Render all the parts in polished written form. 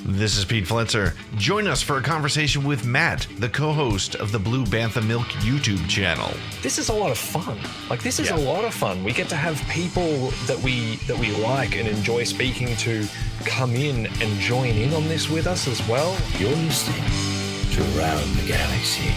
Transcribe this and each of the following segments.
This is Pete Flitzer. Join us for a conversation with Matt, the co-host of the Blue Bantha Milk YouTube channel. This is a lot of fun. This is a lot of fun. We get to have people that we like and enjoy speaking to come in and join in on this with us as well. You're listening to Around the Galaxy.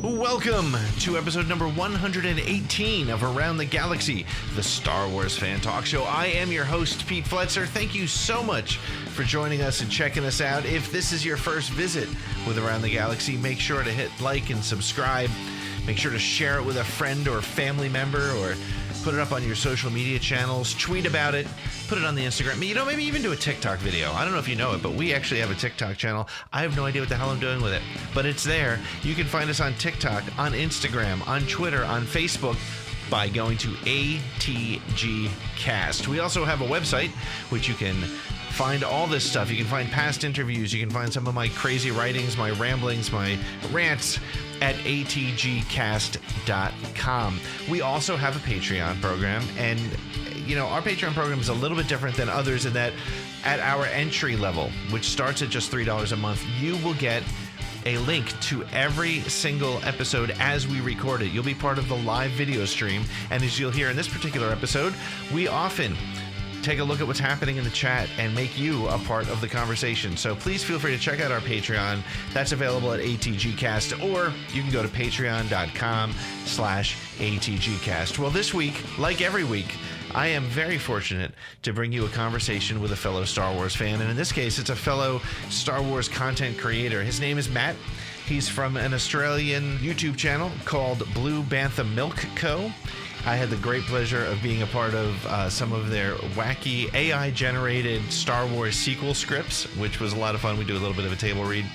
Welcome to episode number 118 of Around the Galaxy, the Star Wars fan talk show. I am your host, Pete Flitzer. Thank you so much for joining us and checking us out. If this is your first visit with Around the Galaxy, make sure to hit like and subscribe. Make sure to share it with a friend or family member, or put it up on your social media channels, tweet about it, put it on the Instagram. Maybe even do a TikTok video. I don't know if you know it, but we actually have a TikTok channel. I have no idea what the hell I'm doing with it, but it's there. You can find us on TikTok, on Instagram, on Twitter, on Facebook by going to ATG Cast. We also have a website, which you can find all this stuff. You can find past interviews. You can find some of my crazy writings, my ramblings, my rants at atgcast.com. We also have a Patreon program, and our Patreon program is a little bit different than others in that at our entry level, which starts at just $3 a month, you will get a link to every single episode as we record it. You'll be part of the live video stream, and as you'll hear in this particular episode, we often take a look at what's happening in the chat and make you a part of the conversation. So please feel free to check out our Patreon. That's available at ATGcast, or you can go to patreon.com/ATGcast. Well, this week, like every week, I am very fortunate to bring you a conversation with a fellow Star Wars fan. And in this case, it's a fellow Star Wars content creator. His name is Matt. He's from an Australian YouTube channel called Blue Bantha Milk Co. I had the great pleasure of being a part of some of their wacky AI-generated Star Wars sequel scripts, which was a lot of fun. We do a little bit of a table read.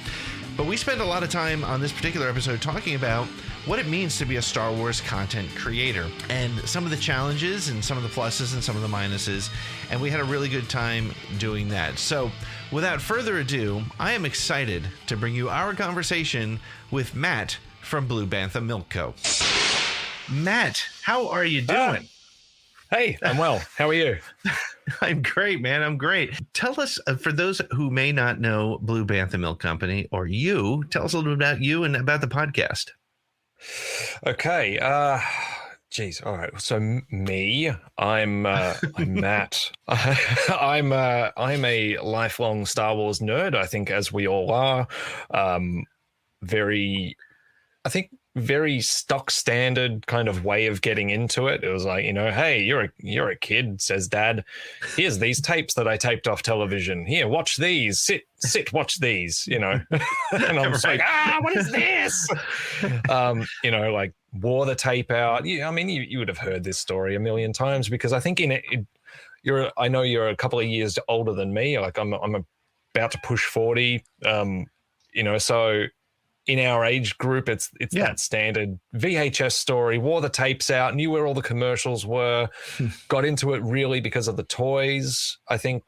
But we spent a lot of time on this particular episode talking about what it means to be a Star Wars content creator and some of the challenges and some of the pluses and some of the minuses. And we had a really good time doing that. So without further ado, I am excited to bring you our conversation with Matt from Blue Bantha Milk Co. Matt, how are you doing? Hey, I'm well. How are you? I'm great, man. I'm great. Tell us, for those who may not know Blue Bantha Milk Company, or you, tell us a little bit about you and about the podcast. Okay. Geez. All right. So me, I'm Matt. I'm a lifelong Star Wars nerd, I think, as we all are. Very stock standard kind of way of getting into it. It was like, hey, you're a kid, says Dad. Here's these tapes that I taped off television. Here, watch these. Sit, watch these, And I'm just like, what is this? Like wore the tape out. Yeah, I mean, you would have heard this story a million times, because I think I know you're a couple of years older than me. Like I'm about to push 40. So in our age group, it's that standard VHS story. Wore the tapes out, knew where all the commercials were, got into it really because of the toys. I think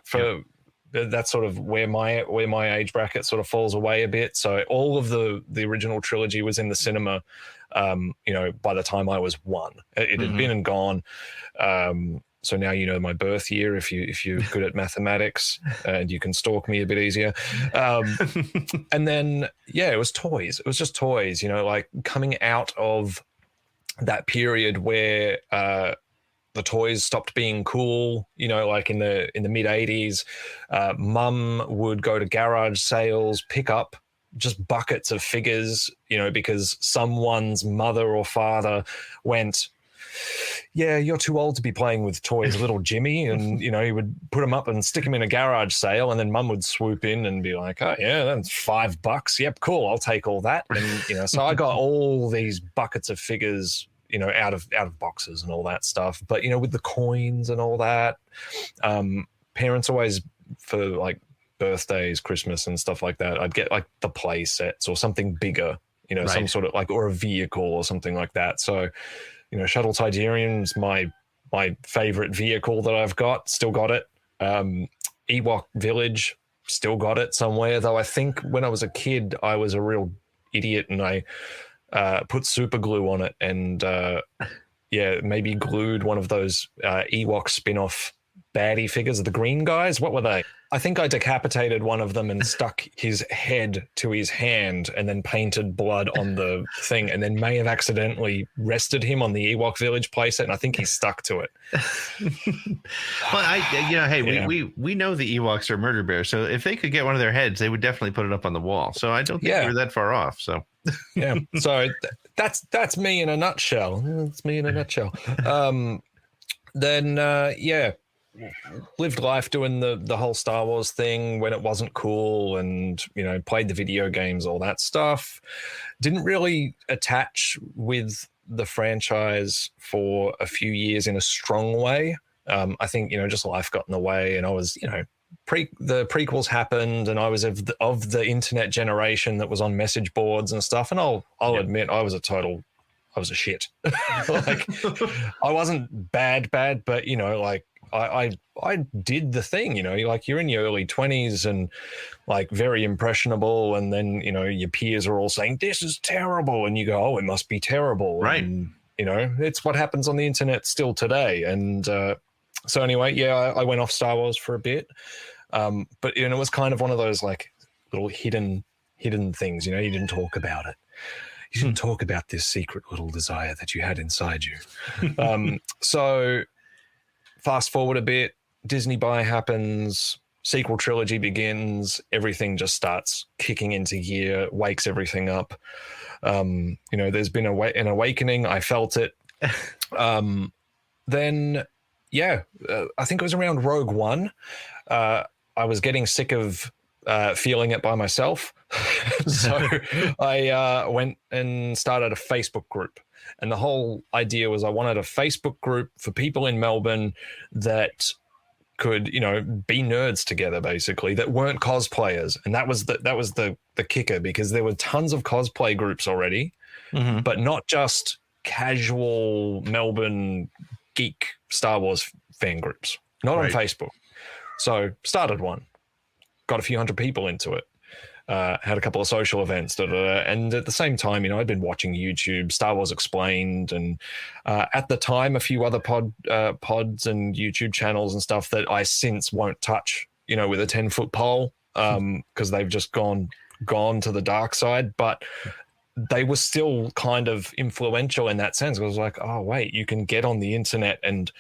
that's sort of where my age bracket sort of falls away a bit. So all of the original trilogy was in the cinema. By the time I was one, it had been and gone. So now you know my birth year if you're good at mathematics, and you can stalk me a bit easier. And then, it was toys. It was just toys, like coming out of that period where the toys stopped being cool, like in the mid 80s. Mum would go to garage sales, pick up just buckets of figures, because someone's mother or father went, yeah, you're too old to be playing with toys, little Jimmy. And, he would put them up and stick them in a garage sale. And then Mum would swoop in and be like, oh, yeah, that's $5. Yep, cool. I'll take all that. And, so I got all these buckets of figures, out of boxes and all that stuff. But, with the coins and all that, parents always, for like birthdays, Christmas and stuff like that, I'd get like the play sets or something bigger, right. Some sort of like, or a vehicle or something like that. So, Shuttle Tidarium's my favorite vehicle that I've got. Still got it. Ewok Village, still got it somewhere. Though I think when I was a kid, I was a real idiot and I put super glue on it and maybe glued one of those Ewok spin-off baddie figures, the green guys. What were they? I think I decapitated one of them and stuck his head to his hand and then painted blood on the thing, and then may have accidentally rested him on the Ewok Village playset, and I think he stuck to it. Well, we know the Ewoks are murder bears, so if they could get one of their heads, they would definitely put it up on the wall. So I don't think we're that far off. So yeah, so that's me in a nutshell. That's me in a nutshell. Lived life doing the whole Star Wars thing when it wasn't cool, and played the video games, all that stuff. Didn't really attach with the franchise for a few years in a strong way. I think just life got in the way, and I was the prequels happened, and I was of the internet generation that was on message boards and stuff. And I'll admit I was a shit. Like, I wasn't bad, but I did the thing, like you're in your early 20s and like very impressionable, and then your peers are all saying this is terrible, and you go, oh, it must be terrible, right? And it's what happens on the internet still today. And so anyway, I went off Star Wars for a bit, but it was kind of one of those like little hidden things. You didn't talk about it. You didn't talk about this secret little desire that you had inside you. So fast forward a bit, Disney buy happens, sequel trilogy begins, everything just starts kicking into gear, wakes everything up. There's been an awakening. I felt it. Then, I think it was around Rogue One. I was getting sick of feeling it by myself. So I went and started a Facebook group. And the whole idea was I wanted a Facebook group for people in Melbourne that could, be nerds together, basically, that weren't cosplayers. And that was the kicker, because there were tons of cosplay groups already, but not just casual Melbourne geek Star Wars fan groups, not on Facebook. So started one, got a few hundred people into it. Had a couple of social events, and at the same time, I'd been watching YouTube, Star Wars Explained, and at the time, a few other pods and YouTube channels and stuff that I since won't touch, with a 10-foot pole, because they've just gone to the dark side. But they were still kind of influential in that sense. I was like, oh wait, you can get on the internet and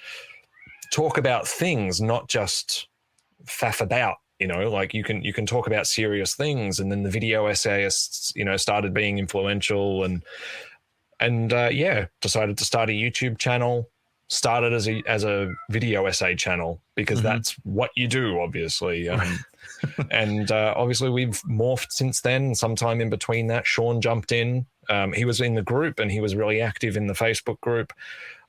talk about things, not just faff about. Like you can talk about serious things. And then the video essayists, started being influential, and decided to start a YouTube channel. Started as a video essay channel, because that's what you do, obviously. And obviously we've morphed since then. Sometime in between that, Sean jumped in. He was in the group, and he was really active in the Facebook group.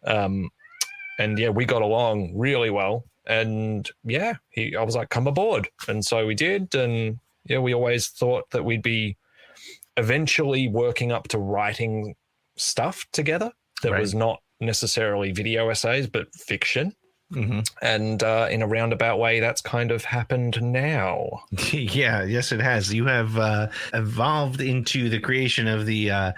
We got along really well. And I was like, come aboard. And so we did. And we always thought that we'd be eventually working up to writing stuff together that was not necessarily video essays, but fiction. And in a roundabout way, that's kind of happened now. Yes, it has. You have evolved into the creation of the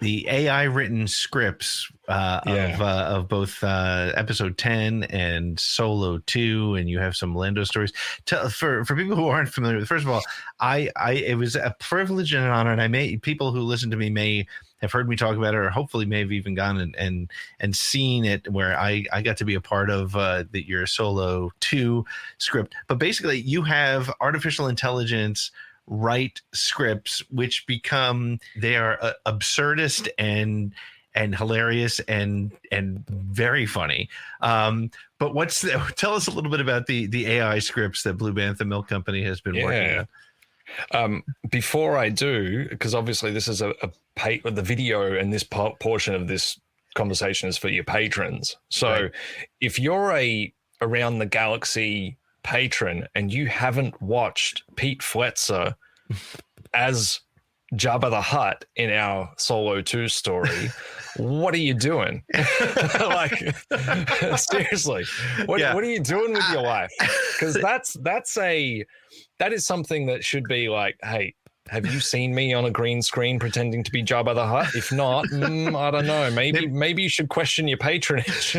AI written scripts of both episode 10 and Solo 2, and you have some Lando stories. For people who aren't familiar with, first of all, it was a privilege and an honor, and people who listen to me may have heard me talk about it, or hopefully may have even gone and seen it, where I got to be a part of your Solo 2 script. But basically, you have artificial intelligence write scripts which they are absurdist and hilarious and very funny. But tell us a little bit about the AI scripts that Blue Bantha Milk Company has been working on. Before I do, because obviously this is the video, and this portion of this conversation is for your patrons. So if you're a Around the Galaxy patron and you haven't watched Pete Fletzer as Jabba the Hutt in our Solo 2 story, what are you doing? Like, seriously, what are you doing with your life? Because that is something that should be like, hey, Have you seen me on a green screen pretending to be Jabba the Hutt? If not, I don't know. Maybe you should question your patronage.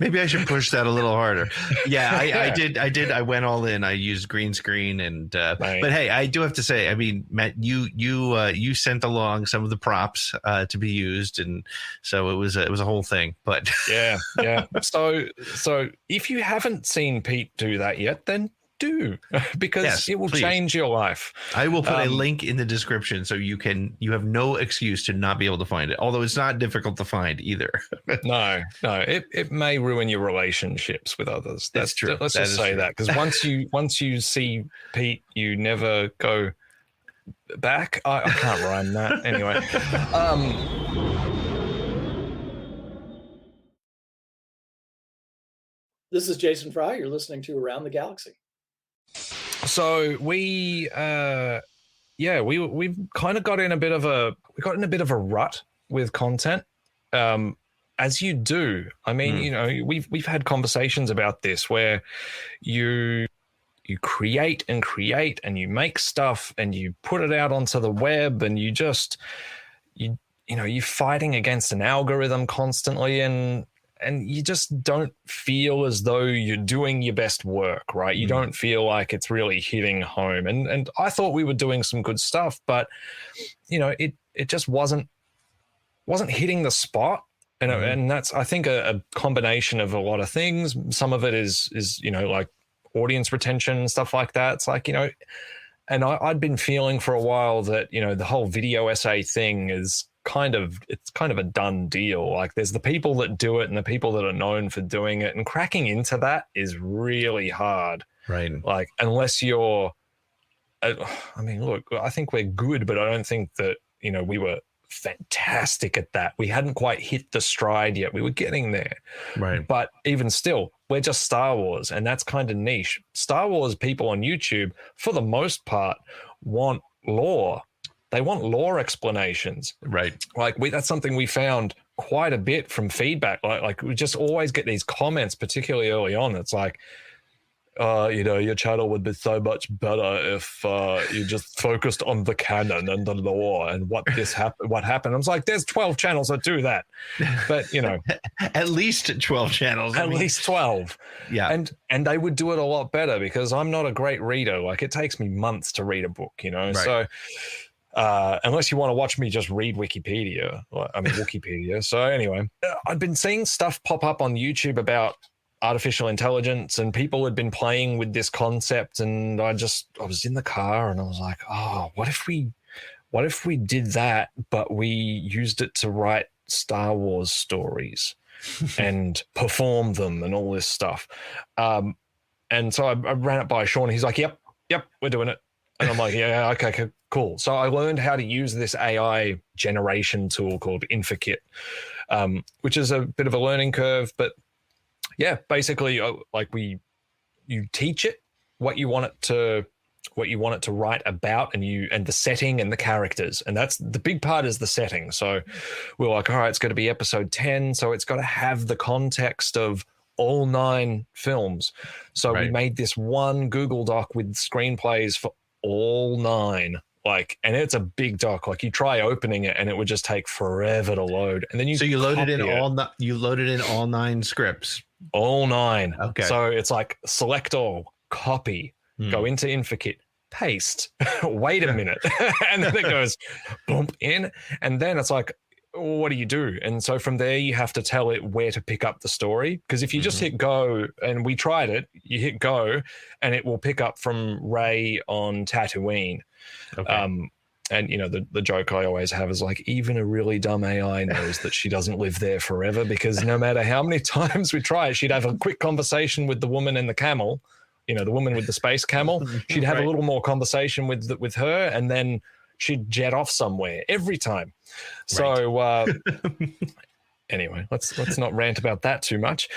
Maybe I should push that a little harder. Yeah, I did. I went all in. I used green screen, and but hey, I do have to say, I mean, Matt, you sent along some of the props to be used, and so it was a whole thing. But yeah. So if you haven't seen Pete do that yet, then do, because it will change your life. I will put a link in the description so you have no excuse to not be able to find it, although it's not difficult to find either. No, it may ruin your relationships with others. That's true. Let's just say that, because once you see Pete, you never go back. I can't rhyme that anyway. This is Jason Fry. You're listening to Around the Galaxy. So we've kind of got in a bit of a rut with content, as you do. I mean, we've had conversations about this where you create and you make stuff and you put it out onto the web, and you're fighting against an algorithm constantly, and you just don't feel as though you're doing your best work, right? You don't feel like it's really hitting home. And I thought we were doing some good stuff, but it just wasn't hitting the spot. And that's, I think, a combination of a lot of things. Some of it is like audience retention and stuff like that. It's like, and I'd been feeling for a while that, the whole video essay thing is kind of a done deal. Like, there's the people that do it and the people that are known for doing it, and cracking into that is really hard. Right. Like, unless you're, look, I think we're good, but I don't think that, we were fantastic at that. We hadn't quite hit the stride yet. We were getting there. Right. But even still, we're just Star Wars, and that's kind of niche. Star Wars people on YouTube, for the most part, want lore. They want lore explanations. Right. Like, that's something we found quite a bit from feedback. Like we just always get these comments, particularly early on. It's like, your channel would be so much better if you just focused on the canon and the lore and what happened. I was like, there's 12 channels that do that. But, at least 12 channels. At least 12. Yeah. And they would do it a lot better, because I'm not a great reader. Like, it takes me months to read a book, Right. So unless you want to watch me just read Wikipedia. So anyway, I'd been seeing stuff pop up on YouTube about artificial intelligence, and people had been playing with this concept, and I was in the car and I was like, oh, what if we did that, but we used it to write Star Wars stories and perform them and all this stuff. And so I ran it by Sean. He's like, yep, we're doing it. And I'm like, yeah, okay, cool. So I learned how to use this AI generation tool called Infokit, which is a bit of a learning curve. But yeah, basically, you teach it what you want it to write about, and the setting and the characters. And that's the big part, is the setting. So we're like, all right, it's got to be episode 10. So it's got to have the context of all 9 films. So we made this one Google Doc with screenplays for all 9, and it's a big doc. Like, you try opening it and it would just take forever to load. And then you loaded in all 9 scripts. All 9. Okay. So it's like, select all, copy, go into Infokit, paste, wait a minute. And then it goes bump in. And then it's like, what do you do? And so from there, you have to tell it where to pick up the story. Because if you just hit go, and we tried it, you hit go and it will pick up from Rey on Tatooine. Okay. And, the joke I always have is like, even a really dumb AI knows that she doesn't live there forever, because no matter how many times we try it, she'd have a quick conversation with the woman and the camel, the woman with the space camel. She'd have a little more conversation with her, and then she'd jet off somewhere every time. So anyway, let's not rant about that too much.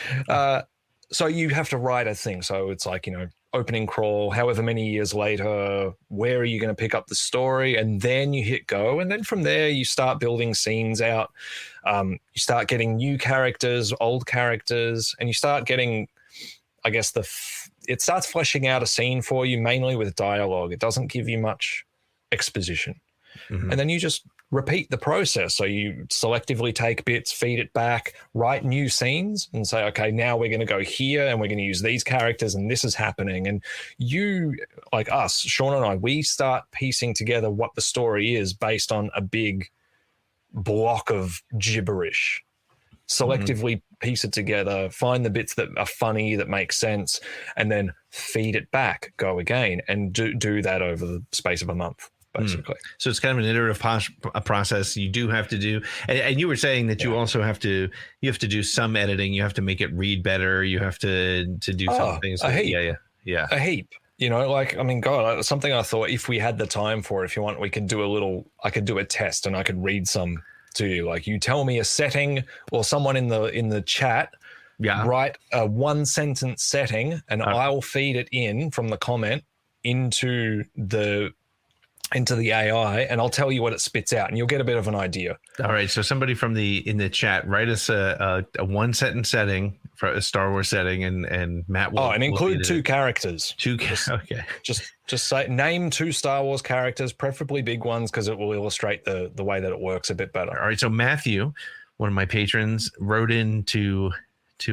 So you have to write a thing. So it's like, opening crawl, however many years later, where are you going to pick up the story? And then you hit go. And then from there, you start building scenes out. You start getting new characters, old characters, and you start getting, I guess, it starts fleshing out a scene for you, mainly with dialogue. It doesn't give you much exposition. Mhm. And then you just repeat the process. So you selectively take bits, feed it back, write new scenes and say, okay, now we're going to go here and we're going to use these characters and this is happening. And you, like us, Sean and I, we start piecing together what the story is based on a big block of gibberish. Selectively piece it together, find the bits that are funny, that make sense, and then feed it back, go again, and do that over the space of a month. Basically. So it's kind of an iterative process you do have to do. And you were saying that you also have to do some editing. You have to make it read better. You have to do some things. A heap. Yeah. A heap. You know, like, I mean, God, something I thought if we had the time for it, if you want, we could do I could do a test and I could read some to you. Like, you tell me a setting, or someone in the chat write a 1-sentence setting, and I'll feed it in from the comment into the AI, and I'll tell you what it spits out, and you'll get a bit of an idea. All right. So somebody in the chat, write us a 1-sentence setting for a Star Wars setting, and Matt will. And include 2 characters. Okay. Just say, name 2 Star Wars characters, preferably big ones, because it will illustrate the way that it works a bit better. All right. So Matthew, one of my patrons, wrote in to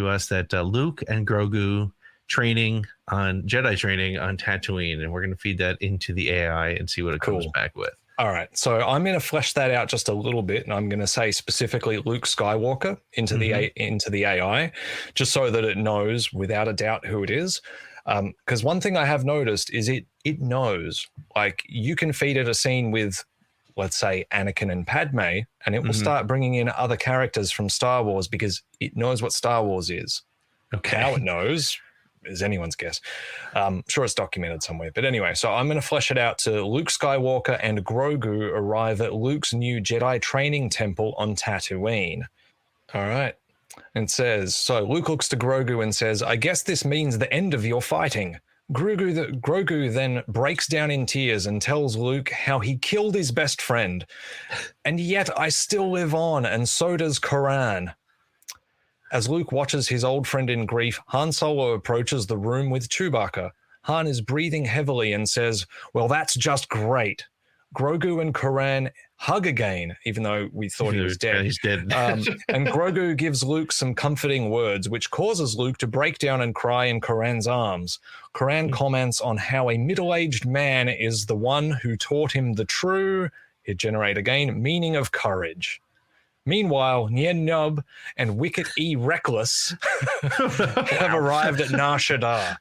us that Luke and Grogu Jedi training on Tatooine, and we're going to feed that into the AI and see what it comes back with. All right, so I'm going to flesh that out just a little bit, and I'm going to say specifically Luke Skywalker into the AI, just so that it knows without a doubt who it is. Because one thing I have noticed is it knows. Like, you can feed it a scene with, let's say, Anakin and Padme, and it will start bringing in other characters from Star Wars because it knows what Star Wars is. Okay. How it knows is anyone's guess. Sure, it's documented somewhere. But anyway, so I'm going to flesh it out to Luke Skywalker and Grogu arrive at Luke's new Jedi training temple on Tatooine. All right. And it says, so Luke looks to Grogu and says, I guess this means the end of your fighting. Grogu then breaks down in tears and tells Luke how he killed his best friend. And yet I still live on, and so does Koran. As Luke watches his old friend in grief, Han Solo approaches the room with Chewbacca. Han is breathing heavily and says, well, that's just great. Grogu and Koran hug again, even though we thought he was dead. Yeah, he's dead. And Grogu gives Luke some comforting words, which causes Luke to break down and cry in Koran's arms. Koran comments on how a middle-aged man is the one who taught him the true, hit generate again, meaning of courage. Meanwhile, Nien Nub and Wicket E. Reckless have arrived at Nar Shaddaa.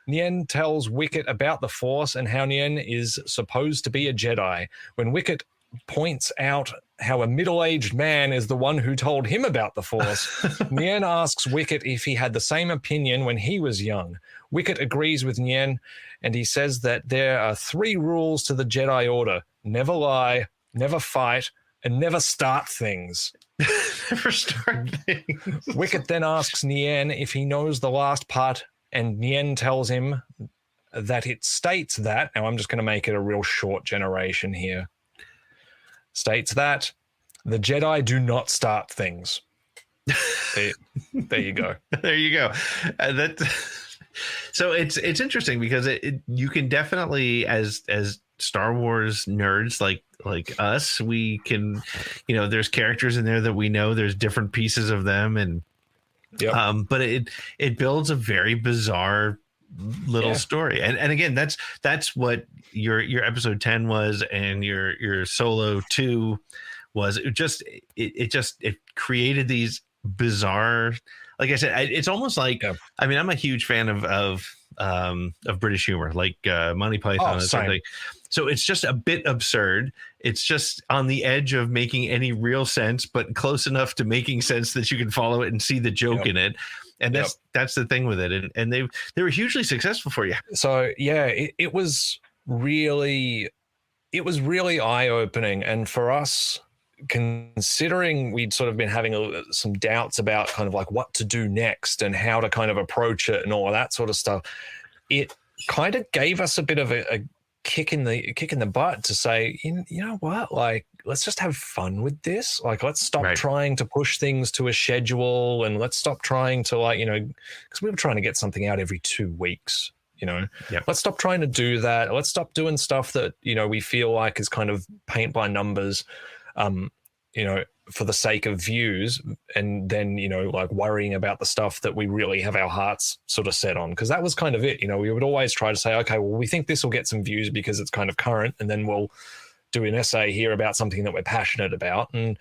Nien tells Wicket about the Force and how Nien is supposed to be a Jedi. When Wicket points out how a middle-aged man is the one who told him about the Force, Nien asks Wicket if he had the same opinion when he was young. Wicket agrees with Nien, and he says that there are 3 rules to the Jedi Order: never lie, never fight, and never start things. Never start things. Wicket then asks Nien if he knows the last part, and Nien tells him that it states that, now I'm just going to make it a real short generation here, states that the Jedi do not start things. There you go. There you go. So it's interesting because you can definitely, as Star Wars nerds like us, we can, there's characters in there that we know, there's different pieces of them, and but it builds a very bizarre little story, and again, that's what your episode 10 was, and your Solo 2 was. It created these bizarre, like I said, it's almost like, I mean, I'm a huge fan of British humor, like Monty Python and something. So it's just a bit absurd. It's just on the edge of making any real sense, but close enough to making sense that you can follow it and see the joke in it. And that's the thing with it. And they were hugely successful for you. So yeah, it was really eye-opening. And for us, considering we'd sort of been having some doubts about kind of like what to do next and how to kind of approach it and all of that sort of stuff, it kind of gave us a bit of a kick in the butt to say, you know what, like, let's just have fun with this. Like, let's stop trying to push things to a schedule, and let's stop trying to, like, because we were trying to get something out every 2 weeks, Yep. Let's stop trying to do that. Let's stop doing stuff that, we feel like is kind of paint by numbers, for the sake of views, and then, like worrying about the stuff that we really have our hearts sort of set on. Because that was kind of it. We would always try to say, okay, well, we think this will get some views because it's kind of current. And then we'll do an essay here about something that we're passionate about. And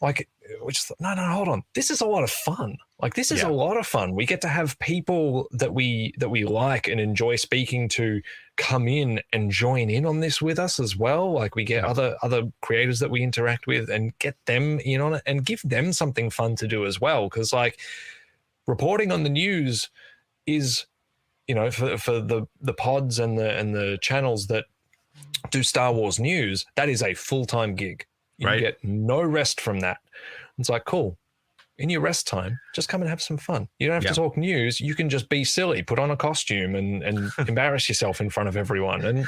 like, we just thought, no, hold on. This is a lot of fun. Like, this is a lot of fun. We get to have people that we like and enjoy speaking to come in and join in on this with us as well. Like, we get other creators that we interact with and get them in on it and give them something fun to do as well. Because like, reporting on the news is, for the pods and the channels that do Star Wars news, that is a full-time gig. You get no rest from that. It's like, cool. In your rest time, just come and have some fun. You don't have to talk news. You can just be silly, put on a costume and embarrass yourself in front of everyone. And,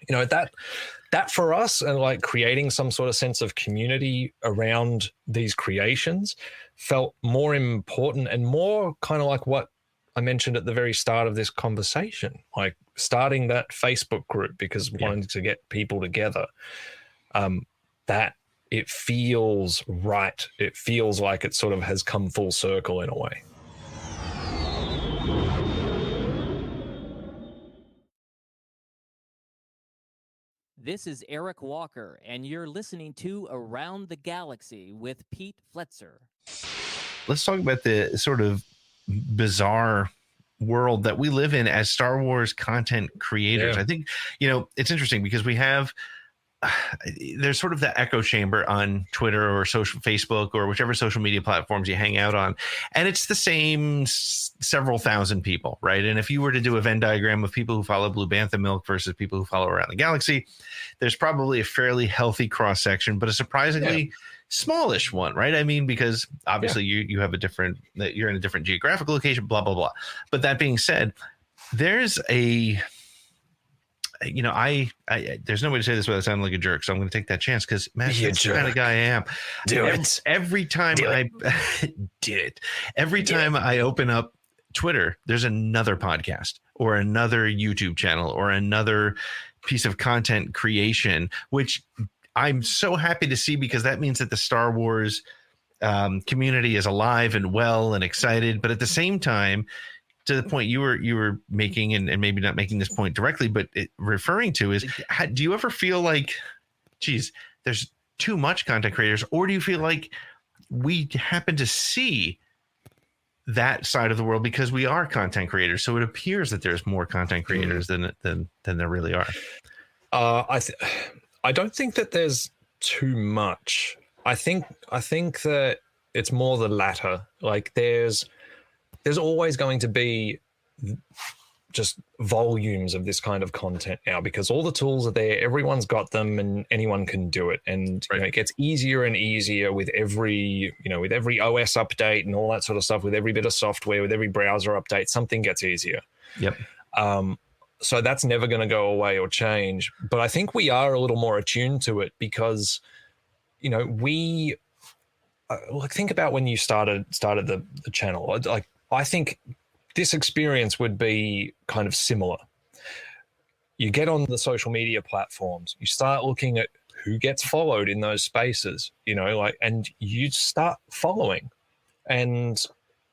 that for us, and like creating some sort of sense of community around these creations felt more important and more kind of like what I mentioned at the very start of this conversation, like starting that Facebook group because wanting to get people together. That it feels right. It feels like it sort of has come full circle in a way. This is Eric Walker, and you're listening to Around the Galaxy with Pete Fletzer. Let's talk about the sort of bizarre world that we live in as Star Wars content creators. I think, it's interesting because we have there's sort of the echo chamber on Twitter or Facebook or whichever social media platforms you hang out on. And it's the same several thousand people, right? And if you were to do a Venn diagram of people who follow Blue Bantha Milk versus people who follow Around the Galaxy, there's probably a fairly healthy cross section, but a surprisingly smallish one, right? I mean, because obviously you have you're in a different geographical location, blah, blah, blah. But that being said, there's there's no way to say this without sounding like a jerk, so I'm going to take that chance because, man, that's the kind of guy I am. Every time I open up Twitter, there's another podcast or another YouTube channel or another piece of content creation, which I'm so happy to see because that means that the Star Wars community is alive and well and excited. But at the same time, to the point you were making, and maybe not making this point directly, but referring to is, do you ever feel like, geez, there's too much content creators, or do you feel like we happen to see that side of the world because we are content creators? So it appears that there's more content creators than there really are. I don't think that there's too much. I think that it's more the latter. Like there's always going to be just volumes of this kind of content now because all the tools are there. Everyone's got them and anyone can do it. And it gets easier and easier with every OS update and all that sort of stuff, with every bit of software, with every browser update, something gets easier. Yep. So that's never going to go away or change. But I think we are a little more attuned to it because, we think about when you started the channel. Like, I think this experience would be kind of similar. You get on the social media platforms, you start looking at who gets followed in those spaces, and you start following. And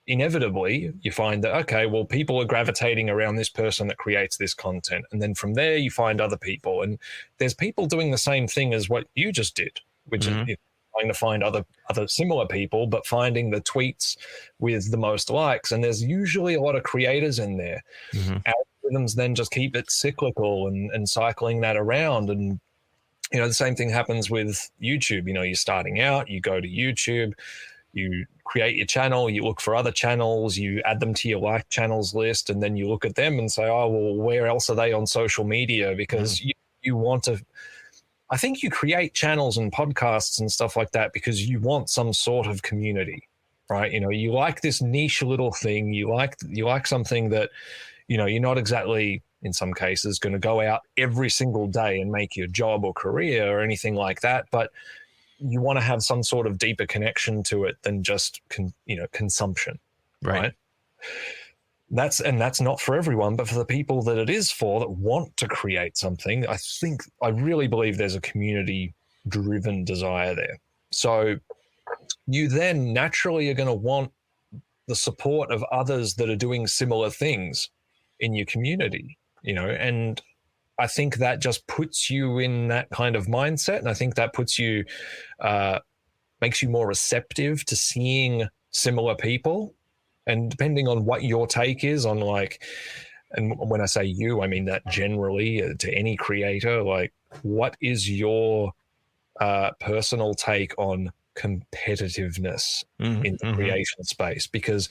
inevitably you find that, okay, well, people are gravitating around this person that creates this content. And then from there you find other people. And there's people doing the same thing as what you just did, which is trying to find other similar people, but finding the tweets with the most likes. And there's usually a lot of creators in there. Algorithms then just keep it cyclical and cycling that around. And, the same thing happens with YouTube. You're starting out, you go to YouTube, you create your channel, you look for other channels, you add them to your like channels list, and then you look at them and say, oh, well, where else are they on social media? Because you want to, I think you create channels and podcasts and stuff like that because you want some sort of community, right? You like this niche little thing. You like something that, you're not exactly, in some cases, going to go out every single day and make your job or career or anything like that. But you want to have some sort of deeper connection to it than just, consumption, right? that's not for everyone, but for the people that it is for, that want to create something, I really believe there's a community driven desire there. So you then naturally are going to want the support of others that are doing similar things in your community, and I think that just puts you in that kind of mindset. And I think that puts you, makes you more receptive to seeing similar people. And depending on what your take is on and when I say you, I mean that generally to any creator, what is your personal take on competitiveness in the creation space? Because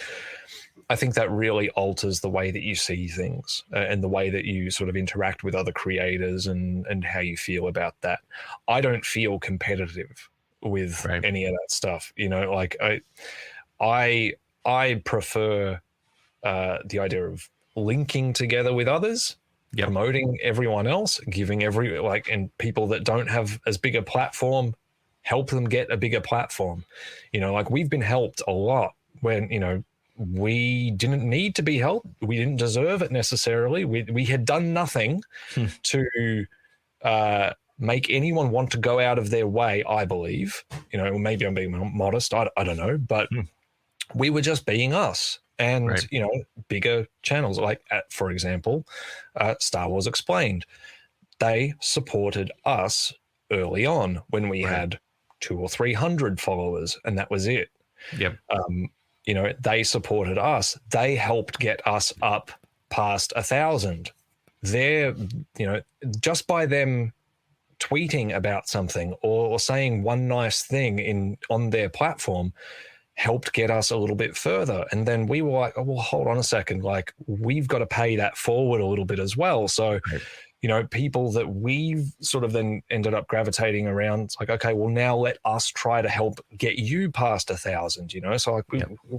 I think that really alters the way that you see things and the way that you sort of interact with other creators and how you feel about that. I don't feel competitive with any of that stuff. I prefer the idea of linking together with others, promoting everyone else, giving and people that don't have as big a platform, help them get a bigger platform. We've been helped a lot when, we didn't need to be helped. We didn't deserve it necessarily. We had done nothing to make anyone want to go out of their way, I believe. Maybe I'm being modest. I don't know. But we were just being us. And, bigger channels, for example, Star Wars Explained. They supported us early on when we had 200 or 300 followers, and that was it. Yep. They supported us. They helped get us up past 1,000. They're, just by them tweeting about something or saying one nice thing on their platform helped get us a little bit further. And then we were like, oh, well, hold on a second. We've got to pay that forward a little bit as well. So, people that we've sort of then ended up gravitating around, it's like, okay, well, now let us try to help get you past 1,000, So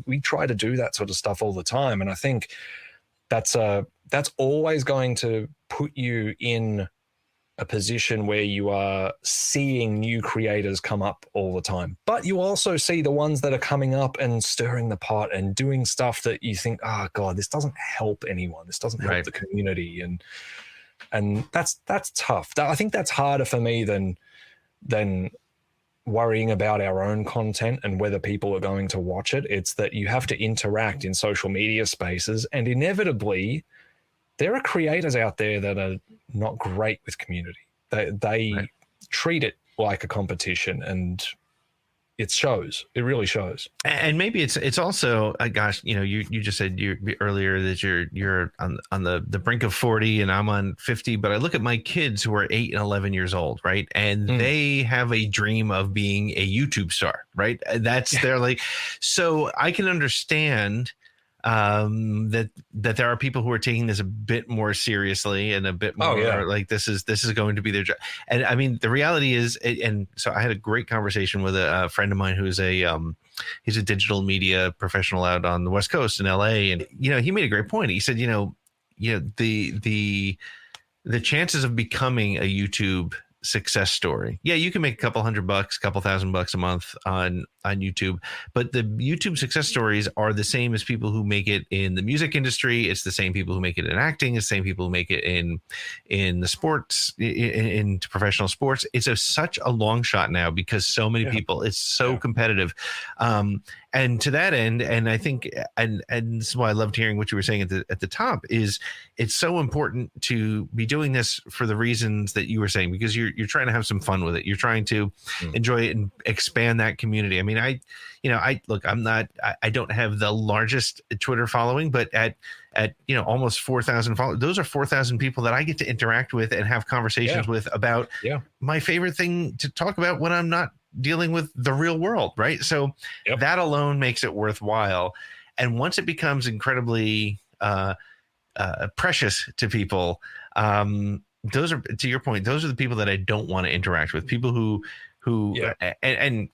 we try to do that sort of stuff all the time. And I think that's always going to put you in a position where you are seeing new creators come up all the time. But you also see the ones that are coming up and stirring the pot and doing stuff that you think, oh God, this doesn't help anyone. This doesn't help the community. And that's tough. I think that's harder for me than worrying about our own content and whether people are going to watch it. It's that you have to interact in social media spaces, and inevitably there are creators out there that are not great with community. They treat it like a competition, and it shows. It really shows. And maybe it's also, gosh, you just said earlier that you're on the brink of 40 and I'm on 50, but I look at my kids who are 8 and 11 years old, right? And they have a dream of being a YouTube star, right? That's they're so I can understand that there are people who are taking this a bit more seriously and a bit more this is going to be their job. And I mean, the reality is, and so I had a great conversation with a friend of mine who's he's a digital media professional out on the West Coast in LA. And, he made a great point. He said, the chances of becoming a YouTube success story. Yeah, you can make a couple $100, couple $1,000 a month on YouTube, but the YouTube success stories are the same as people who make it in the music industry. It's the same people who make it in acting. It's the same people who make it in the sports, in professional sports. It's such a long shot now because so many people. It's so competitive. And to that end, and I think, and this is why I loved hearing what you were saying at the top, is it's so important to be doing this for the reasons that you were saying, because you're trying to have some fun with it. You're trying to enjoy it and expand that community. I mean, I don't have the largest Twitter following, but at almost 4,000 followers, those are 4,000 people that I get to interact with and have conversations with about my favorite thing to talk about when I'm not dealing with the real world, right? So that alone makes it worthwhile. And once it becomes incredibly precious to people, those are, to your point, those are the people that I don't want to interact with. People who and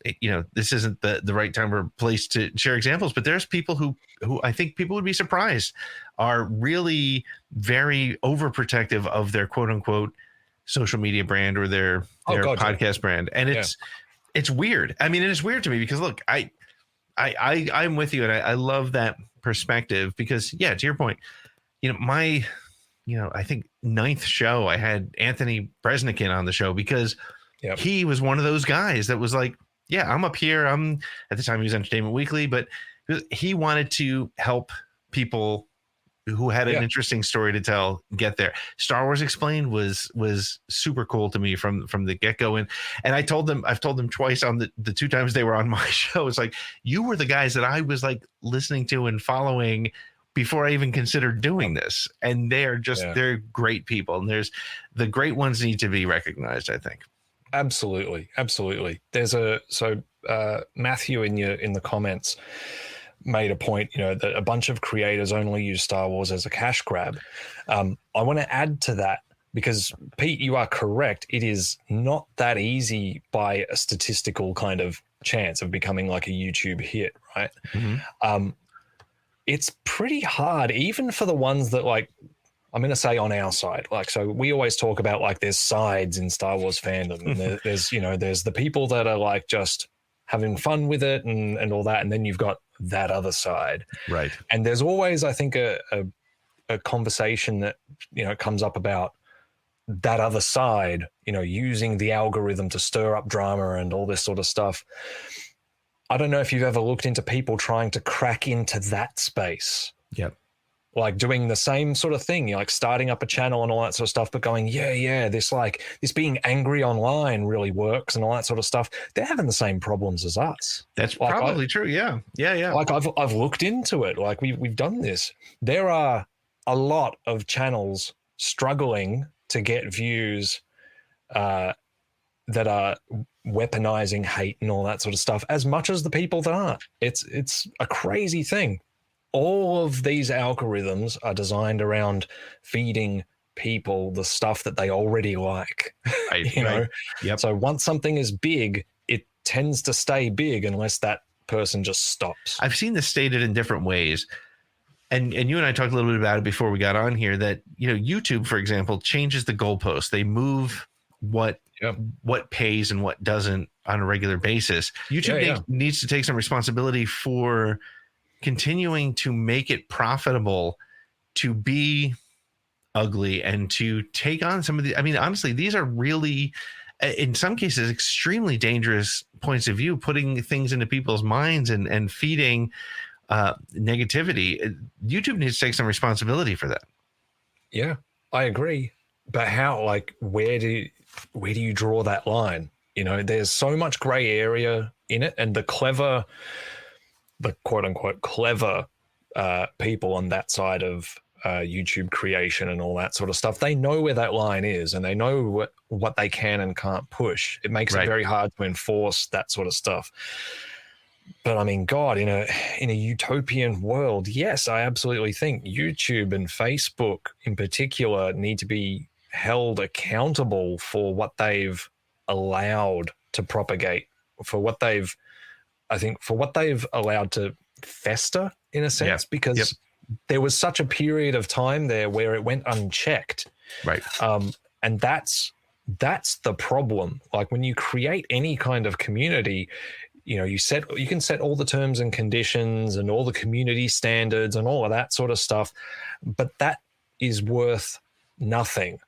this isn't the right time or place to share examples, but there's people who I think people would be surprised are really very overprotective of their quote unquote social media brand or their podcast brand. And it's weird. I mean, it is weird to me because look, I'm with you, and I love that perspective because, yeah, to your point, I think ninth show I had Anthony Bresnikin on the show because he was one of those guys that was like, yeah, I'm up here. I'm at the time he was Entertainment Weekly, but he wanted to help people who had an interesting story to tell get there. Star Wars Explained was super cool to me from the get-go. And I've told them twice on the two times they were on my show. It's like, you were the guys that I was like listening to and following before I even considered doing this. And they're great people. And the great ones need to be recognized, I think. Absolutely. There's Matthew in the comments made a point, that a bunch of creators only use Star Wars as a cash grab. I want to add to that because, Pete, you are correct. It is not that easy by a statistical kind of chance of becoming like a YouTube hit, right? Mm-hmm. It's pretty hard, even for the ones that, like, I'm going to say on our side, like, so we always talk about like there's sides in Star Wars fandom. And there's the people that are like just having fun with it and all that. And then you've got that other side. Right. And there's always, I think, a conversation that, comes up about that other side, using the algorithm to stir up drama and all this sort of stuff. I don't know if you've ever looked into people trying to crack into that space. Yep. Like doing the same sort of thing, like starting up a channel and all that sort of stuff, but going, this being angry online really works and all that sort of stuff. They're having the same problems as us. That's like probably true. Yeah. Like I've looked into it. Like we've done this. There are a lot of channels struggling to get views that are weaponizing hate and all that sort of stuff, as much as the people that aren't. It's a crazy thing. All of these algorithms are designed around feeding people the stuff that they already like. Right, know? Yep. So once something is big, it tends to stay big unless that person just stops. I've seen this stated in different ways. And you and I talked a little bit about it before we got on here that, YouTube, for example, changes the goalpost. They move what pays and what doesn't on a regular basis. YouTube needs to take some responsibility for continuing to make it profitable to be ugly and to take on some of the, honestly, these are really, in some cases, extremely dangerous points of view, putting things into people's minds and feeding negativity. YouTube needs to take some responsibility for that. Yeah, I agree. But how, like, where do you draw that line? There's so much gray area in it, and the quote unquote clever people on that side of YouTube creation and all that sort of stuff, they know where that line is and they know what they can and can't push. It makes it very hard to enforce that sort of stuff. But God, in a utopian world, yes, I absolutely think YouTube and Facebook in particular need to be held accountable for what they've allowed to propagate, for what they've allowed to fester in a sense, because there was such a period of time there where it went unchecked. Right. And that's the problem. Like when you create any kind of community, you can set all the terms and conditions and all the community standards and all of that sort of stuff, but that is worth nothing.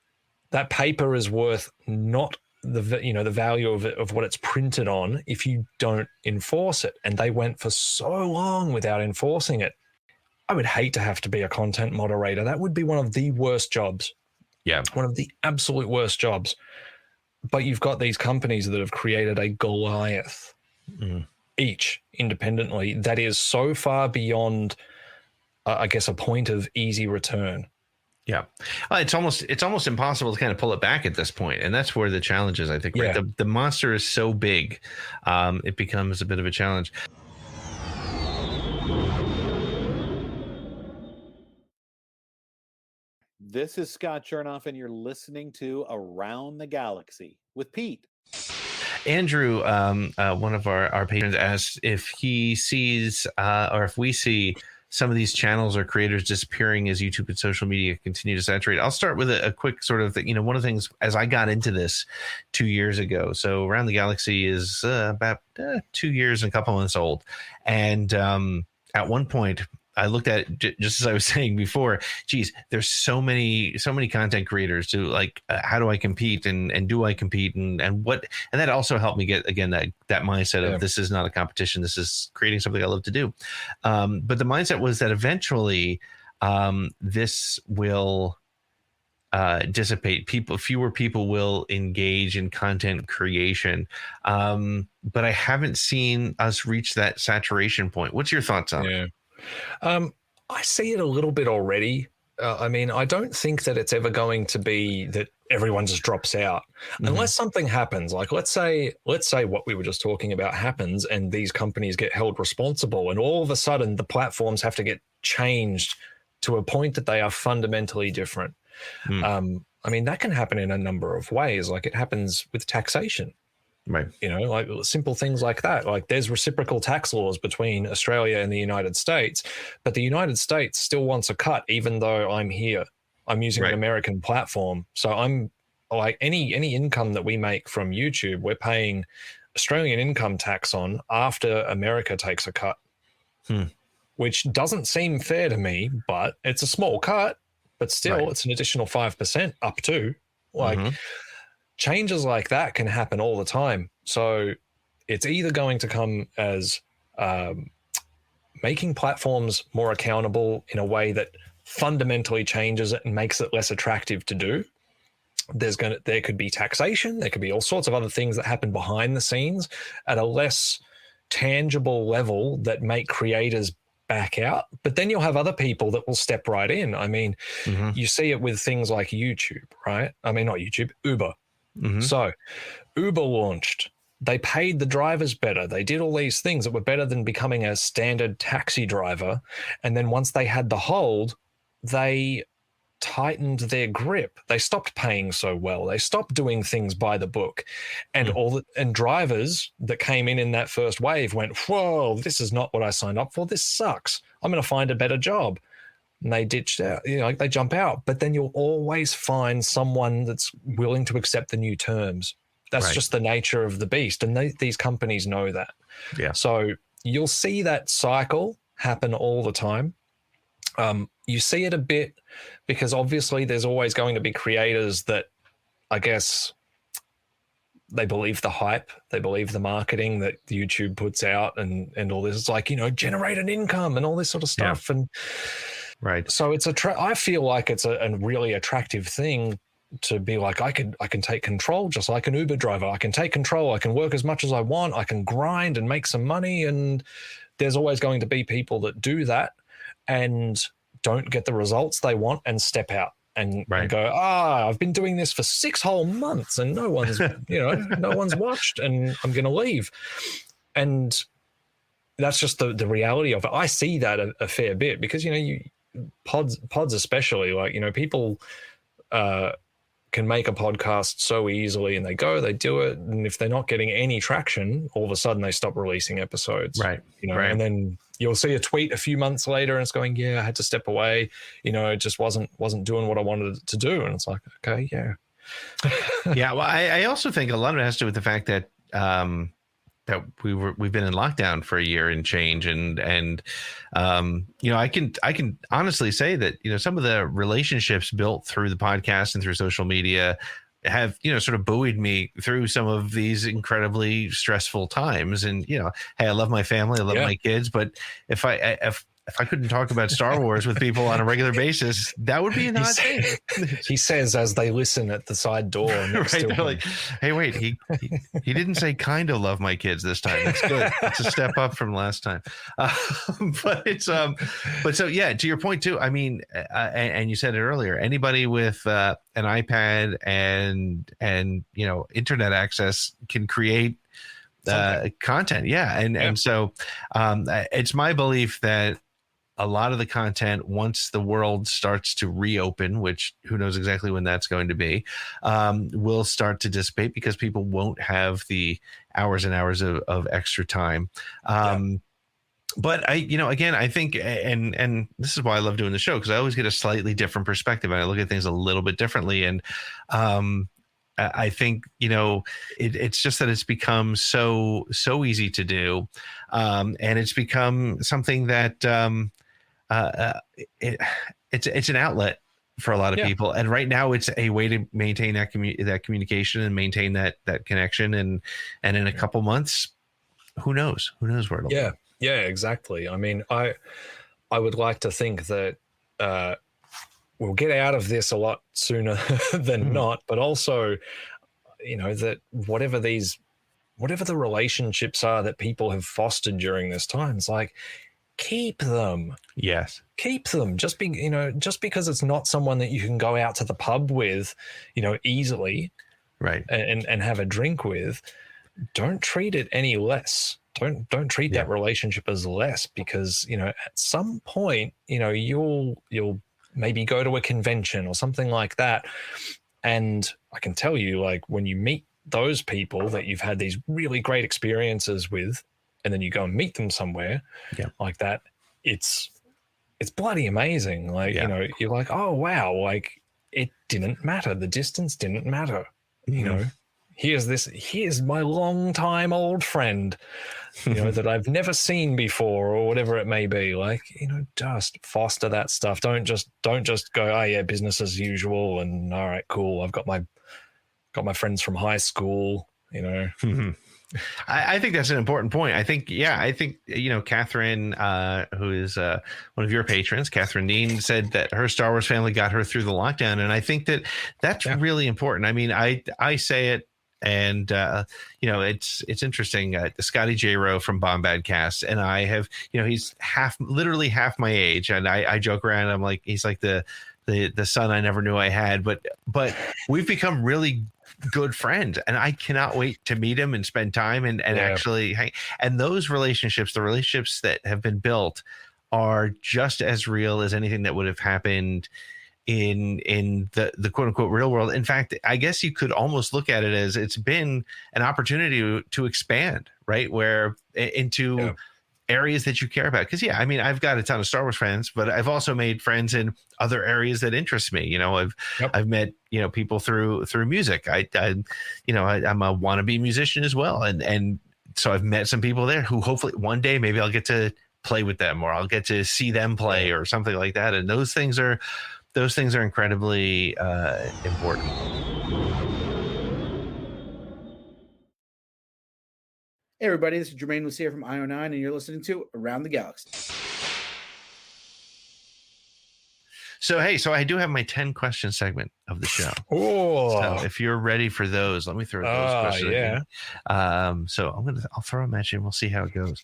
That paper is worth not the value of what it's printed on if you don't enforce it. And they went for so long without enforcing it. I would hate to have to be a content moderator. That would be one of the worst jobs. Yeah. One of the absolute worst jobs. But you've got these companies that have created a Goliath each independently that is so far beyond, I guess, a point of easy return. Yeah, it's almost impossible to kind of pull it back at this point, and that's where the challenge is, I think. Right? The monster is so big, it becomes a bit of a challenge. This is Scott Chernoff, and you're listening to Around the Galaxy with Pete. Andrew, one of our patrons, asked if he sees or if we see some of these channels or creators disappearing as YouTube and social media continue to saturate. I'll start with a quick sort of thing. One of the things as I got into this 2 years ago, so Around the Galaxy is about 2 years and a couple months old. And at one point, I looked at it just as I was saying before, geez, there's so many content creators to like, how do I compete and do I compete and what, and that also helped me get, again, that mindset of this is not a competition. This is creating something I love to do. But the mindset was that eventually this will dissipate. Fewer people will engage in content creation. But I haven't seen us reach that saturation point. What's your thoughts on it? I see it a little bit already. I mean, I don't think that it's ever going to be that everyone just drops out unless something happens. Like let's say what we were just talking about happens and these companies get held responsible and all of a sudden the platforms have to get changed to a point that they are fundamentally different. I mean, that can happen in a number of ways. Like it happens with taxation. Right. Like simple things like that. Like there's reciprocal tax laws between Australia and the United States, but the United States still wants a cut, even though I'm here. I'm using an American platform. So I'm like any income that we make from YouTube, we're paying Australian income tax on after America takes a cut, which doesn't seem fair to me, but it's a small cut, but still it's an additional 5% up to like. Changes like that can happen all the time. So it's either going to come as making platforms more accountable in a way that fundamentally changes it and makes it less attractive to do. There could be taxation. There could be all sorts of other things that happen behind the scenes at a less tangible level that make creators back out. But then you'll have other people that will step right in. I mean, you see it with things like YouTube, right? I mean, not YouTube, Uber. So Uber launched, they paid the drivers better. They did all these things that were better than becoming a standard taxi driver. And then once they had the hold, they tightened their grip. They stopped paying so well. They stopped doing things by the book. And and drivers that came in that first wave went, whoa, this is not what I signed up for. This sucks. I'm going to find a better job. And they ditched out, like they jump out. But then you'll always find someone that's willing to accept the new terms. That's just the nature of the beast. And these companies know that. Yeah. So you'll see that cycle happen all the time. You see it a bit because obviously there's always going to be creators that I guess they believe the hype, they believe the marketing that YouTube puts out and all this. It's like, generate an income and all this sort of stuff. And so it's I feel like it's a really attractive thing to be like, I can take control just like an Uber driver. I can take control. I can work as much as I want. I can grind and make some money. And there's always going to be people that do that and don't get the results they want and step out and go, I've been doing this for 6 whole months and no one's, no one's watched and I'm going to leave. And that's just the reality of it. I see that a fair bit because, pods especially, like, people can make a podcast so easily and they do it. And if they're not getting any traction, all of a sudden they stop releasing episodes. And then you'll see a tweet a few months later and it's going, I had to step away. It just wasn't doing what I wanted it to do. And it's like, okay, Well, I also think a lot of it has to do with the fact that that we've been in lockdown for a year and change, and I can honestly say that some of the relationships built through the podcast and through social media have sort of buoyed me through some of these incredibly stressful times. And hey, I love my family, I love my kids, but if I couldn't talk about Star Wars with people on a regular basis, that would be an odd thing. He says as they listen at the side door. They're like, hey, wait, he didn't say kind of love my kids this time. That's good. It's a step up from last time. But so yeah, to your point too. I mean, and you said it earlier. Anybody with an iPad and internet access can create content. And so it's my belief that a lot of the content, once the world starts to reopen, which who knows exactly when that's going to be, will start to dissipate because people won't have the hours and hours of extra time. but again, I think, and this is why I love doing the show, because I always get a slightly different perspective and I look at things a little bit differently. And I think, it's just that it's become so easy to do. And it's become something that it's an outlet for a lot of people. And right now it's a way to maintain that communication and maintain that connection. And in a couple months, who knows where it'll be. Yeah, exactly. I mean, I would like to think that we'll get out of this a lot sooner than not, but also, that whatever the relationships are that people have fostered during this time, it's like, keep them. Yes. Keep them. Just because it's not someone that you can go out to the pub with, easily. Right. And have a drink with, don't treat it any less. Don't treat that relationship as less, because, at some point, you'll maybe go to a convention or something like that. And I can tell you, like, when you meet those people that you've had these really great experiences with, and then you go and meet them somewhere like that, it's bloody amazing. Like, you're like, oh, wow, like, it didn't matter. The distance didn't matter. Here's my long-time old friend, that I've never seen before, or whatever it may be. Like, just foster that stuff. Don't just go, oh yeah, business as usual, and all right, cool, I've got my friends from high school, I think that's an important point. I think, Catherine, who is one of your patrons, Catherine Dean, said that her Star Wars family got her through the lockdown. And I think that's really important. I mean, I say it, and it's interesting. Scotty J. Rowe from Bombadcast and I have, he's literally half my age, and I joke around. I'm like, he's like the son I never knew I had, but we've become really good friends, and I cannot wait to meet him and spend time and actually hang. And those relationships, the relationships that have been built, are just as real as anything that would have happened in the quote unquote real world. In fact, I guess you could almost look at it as it's been an opportunity to expand, right? Where into areas that you care about. Because I mean, I've got a ton of Star Wars friends, but I've also made friends in other areas that interest me. I've met people through music. I'm a wannabe musician as well, and so I've met some people there who hopefully one day maybe I'll get to play with them, or I'll get to see them play, or something like that. And those things are incredibly important. Hey everybody, this is Jermaine Lucia from IO9, and you're listening to Around the Galaxy. So I do have my 10 question segment of the show. Oh, so if you're ready for those, let me throw those questions. So I'll throw them at you and we'll see how it goes.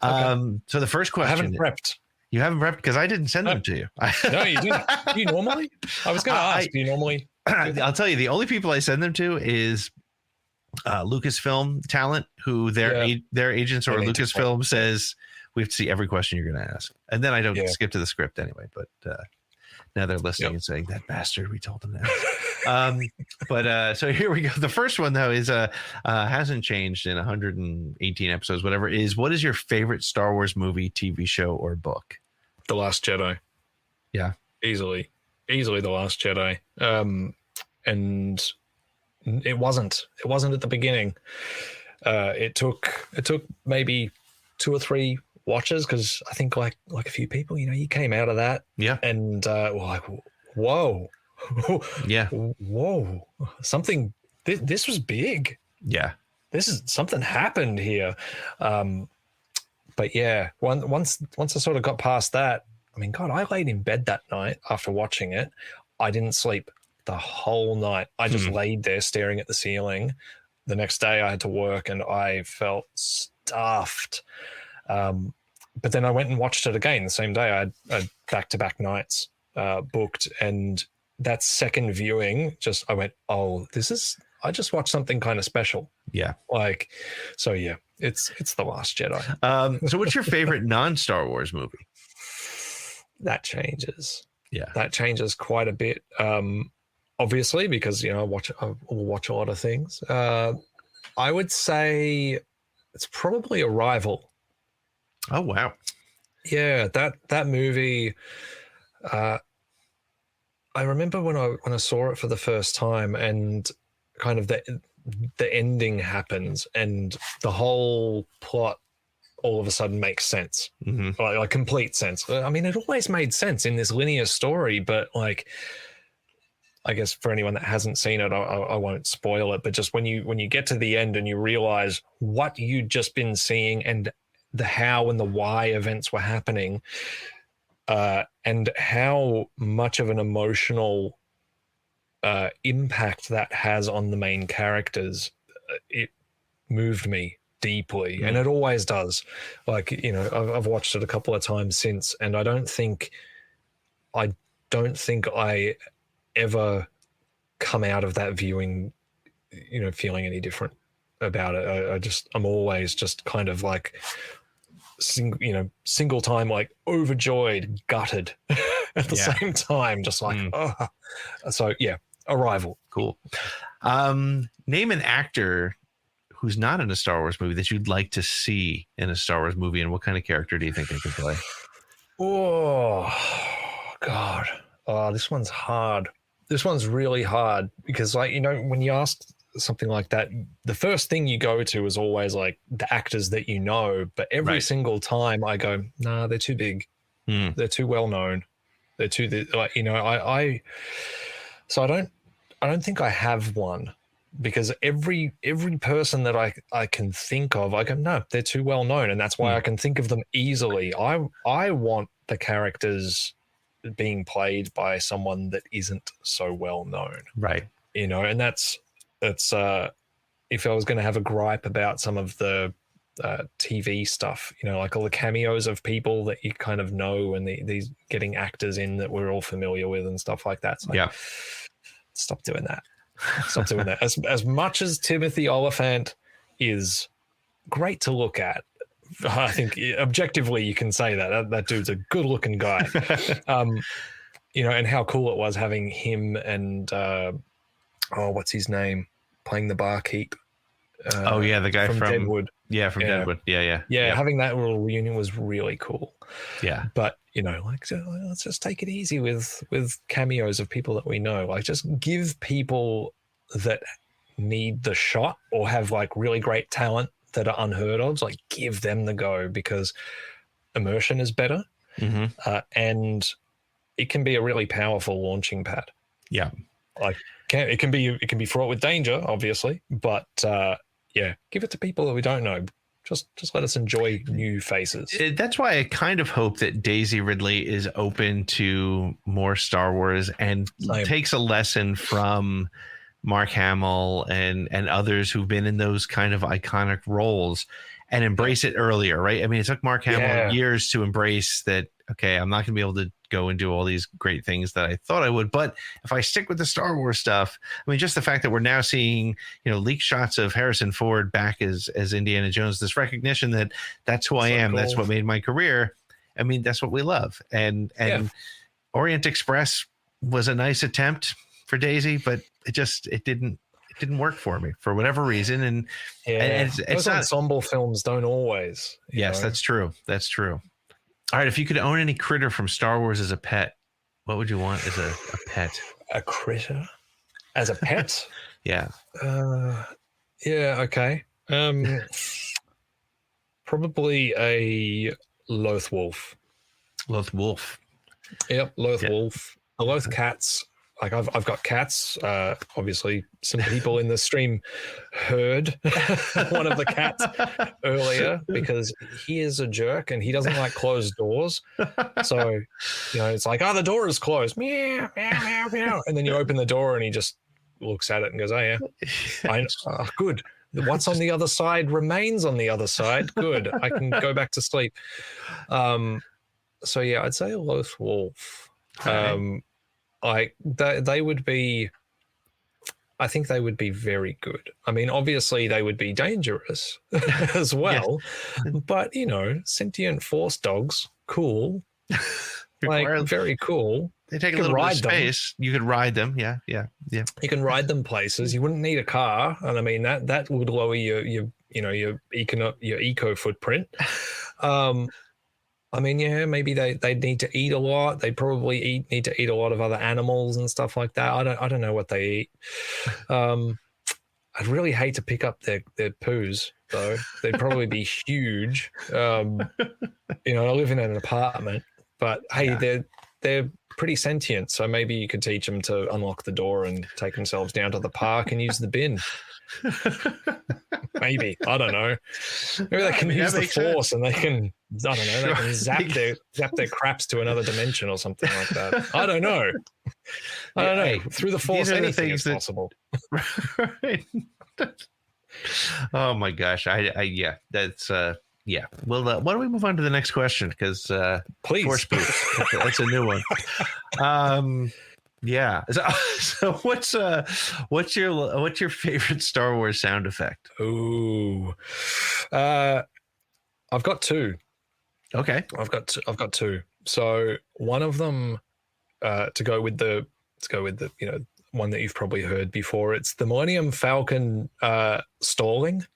Okay. So the first question. I haven't prepped. You haven't prepped because I didn't send them to you. No, you didn't. Do you normally? I was going to ask. Do you normally? I'll tell you, the only people I send them to is Lucasfilm talent, who their agents or Lucasfilm says we have to see every question you're going to ask, and then I don't skip to the script anyway. But now they're listening and saying, that bastard, we told them that. So here we go. The first one though is hasn't changed in 118 episodes, whatever. What is your favorite Star Wars movie, TV show, or book? The Last Jedi. Yeah, easily The Last Jedi. And it wasn't at the beginning. It took maybe 2 or 3 watches, because I think like a few people, you came out of that, and were like, whoa, whoa, something. This was big. Yeah, this is something happened here. But yeah, once I sort of got past that, I mean, God, I laid in bed that night after watching it. I didn't sleep the whole night. I just laid there staring at the ceiling. The next day I had to work and I felt stuffed. But then I went and watched it again the same day. I had back-to-back nights booked, and that second viewing, I went, oh, I just watched something kind of special. Yeah. So yeah, it's The Last Jedi. So what's your favorite non-Star Wars movie? That changes. Yeah. That changes quite a bit. Obviously, because I watch a lot of things. I would say it's probably Arrival. Oh wow! Yeah, that movie. I remember when I saw it for the first time, and kind of the ending happens, and the whole plot all of a sudden makes sense, like complete sense. I mean, it always made sense in this linear story, but like, I guess for anyone that hasn't seen it, I won't spoil it. But just when you get to the end and you realize what you'd just been seeing and the how and the why events were happening, and how much of an emotional impact that has on the main characters, it moved me deeply, and it always does. Like, you know, I've watched it a couple of times since, and I don't think I ever come out of that viewing, you know, feeling any different about it. I'm always just kind of like, single time, like overjoyed, gutted at the same time, just like, oh. So yeah, Arrival. Cool. Name an actor who's not in a Star Wars movie that you'd like to see in a Star Wars movie, and what kind of character do you think they could play? Oh God. This one's hard. This one's really hard because, like, you know, when you ask something like that, the first thing you go to is always like the actors that you know, but every single time I go, nah, they're too big. They're too well known. They're too, like, you know, so I don't think I have one, because every person that I can think of, I go, no, they're too well known, and that's why I can think of them easily. I want the characters being played by someone that isn't so well known, right? You know, and that's if I was going to have a gripe about some of the TV stuff, you know, like all the cameos of people that you kind of know, and these getting actors in that we're all familiar with and stuff like that. So stop doing that. Stop doing that. As much as Timothy Oliphant is great to look at, I think objectively you can say that dude's a good looking guy. You know, and how cool it was having him and what's his name playing the barkeep. The guy from Deadwood. Yeah, from Deadwood. Yeah. Having that little reunion was really cool. Yeah. But, you know, like, let's just take it easy with cameos of people that we know. Like, just give people that need the shot or have like really great talent that are unheard of, like, give them the go, because immersion is better. And it can be a really powerful launching pad. Yeah. Like, it can be fraught with danger, obviously, but give it to people that we don't know. Just let us enjoy new faces. That's why I kind of hope that Daisy Ridley is open to more Star Wars and takes a lesson from Mark Hamill and others who've been in those kind of iconic roles and embrace it earlier, right? I mean, it took Mark Hamill years to embrace that, okay, I'm not going to be able to go and do all these great things that I thought I would, but if I stick with the Star Wars stuff, I mean, just the fact that we're now seeing, you know, leaked shots of Harrison Ford back as Indiana Jones, this recognition that that's who I am, cool. That's what made my career. I mean, that's what we love. And Orient Express was a nice attempt for Daisy, but it didn't work for me for whatever reason. And it's not, ensemble films don't always. Yes, know? That's true. All right, if you could own any critter from Star Wars as a pet, what would you want as a pet? A critter as a pet? Yeah. Okay. Probably a Loth wolf. Loth wolf. Yep, Loth wolf. I loathe cats. Like, I've got cats. Obviously, some people in the stream heard one of the cats earlier, because he is a jerk and he doesn't like closed doors. So, you know, it's like, the door is closed. Meow, meow, meow, meow. And then you open the door and he just looks at it and goes, oh, yeah. Good. What's on the other side remains on the other side. Good. I can go back to sleep. So, yeah, I'd say a Loth wolf. Like, they would be, I think they would be very good. I mean, obviously they would be dangerous as well, but, you know, sentient force dogs, cool. Like, very cool. They take a little bit of space. You could ride them. Yeah. You can ride them places. You wouldn't need a car. And I mean, that would lower your eco footprint. I mean, yeah, maybe they need to eat a lot. They probably need to eat a lot of other animals and stuff like that. I don't know what they eat. I'd really hate to pick up their poos though. They'd probably be huge. I live in an apartment, but hey, they're pretty sentient. So maybe you could teach them to unlock the door and take themselves down to the park and use the bin. Maybe, I don't know. Maybe they can use the force and they can, I don't know, they can zap their craps to another dimension or something like that. I don't know. I don't know. Through the force, anything is possible. Right. Oh my gosh. Yeah, that's yeah. Well, why don't we move on to the next question? Because please, force boost. That's a new one. Yeah. So what's your favorite Star Wars sound effect? Ooh, I've got two. Okay. I've got two. So one of them, to go with the one that you've probably heard before. It's the Millennium Falcon stalling.